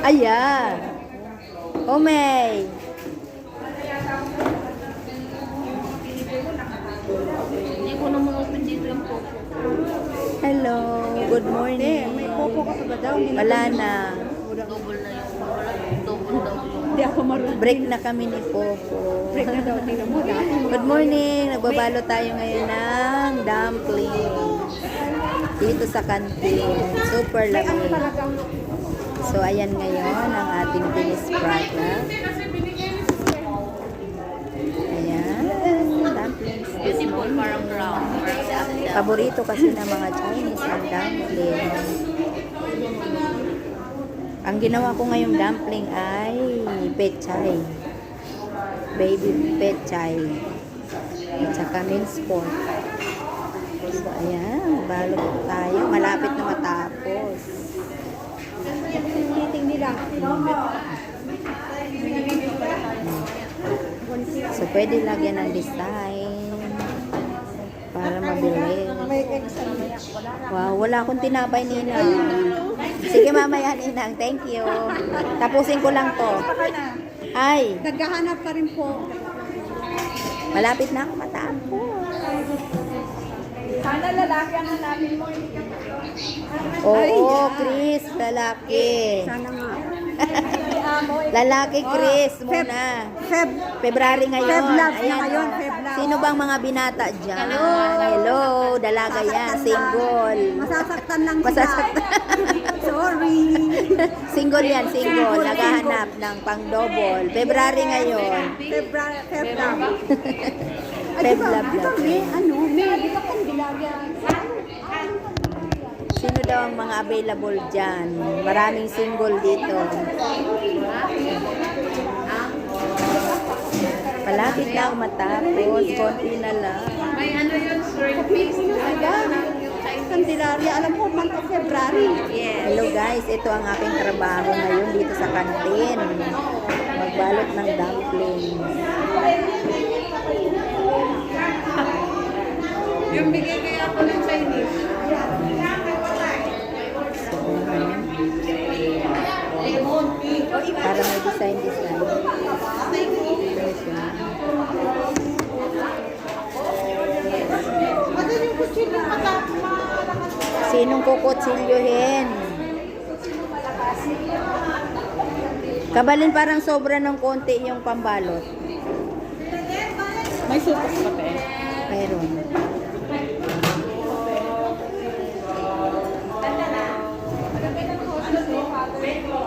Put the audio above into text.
Ayan. Oh, May. Hindi ko naman open dito yung popo. Hello. Good morning. May popo ka pa ba daw? Wala na. Double na yung wala. Double daw yung. Hindi ako marunong. Break na kami ni Popo. Break na daw. Tingnan mo na. Good morning. Nagbabalo tayo ngayon ng dumpling. Dito sa kantin. Super lamig. So, ayan ngayon ang ating Dennis product. Ayan. Dumplings. Beautiful, parang brown. Parang si Akda. Paborito kasi ng mga Chinese ang dumpling. Ang ginawa ko ngayong dumpling ay pechay. Baby pechay. At saka minced pork. So, ayan. Balot tayo. Malapit na matapos. Meeting nila. So, pwede lagyan ng design para mabili. May extra. Wow, wala akong tinapay, Ninang. Sige, mamaya, Ninang. Thank you. Tapusin ko lang to. Ay, Naghahanap ka rin po. malapit na ako matapos. Sana lalaki ang hanapin mo. Oo, Chris, lalaki. Sana nga. Lalaki, Chris, muna. Feb. February ngayon. Feb love na Ayan, ngayon, oh. Feb love. Sino bang mga binata dyan? Hello, dalaga yan, single. Masasaktan lang sila. Masasaktan. Sorry. Single yan, single. Naghahanap ng pang-double. February ngayon. Feb love. Feb love Di ba, love. may ano, may di ba kung dilaga? Sino daw ang mga available dyan? Maraming single dito. Palapit na ako matapos. Konti na lang. May ano yun, sir? Face. Candelaria, alam ko, month of February. Yes. Hello guys, ito ang aking trabaho ngayon dito sa kantin. Magbalot ng dumplings. Yung bigay kaya ako ng Chinese. Para may design. Sinong kukutsilyohin? Kabalin parang sobra ng konti yung pambalot. May supas pa, Mayroon.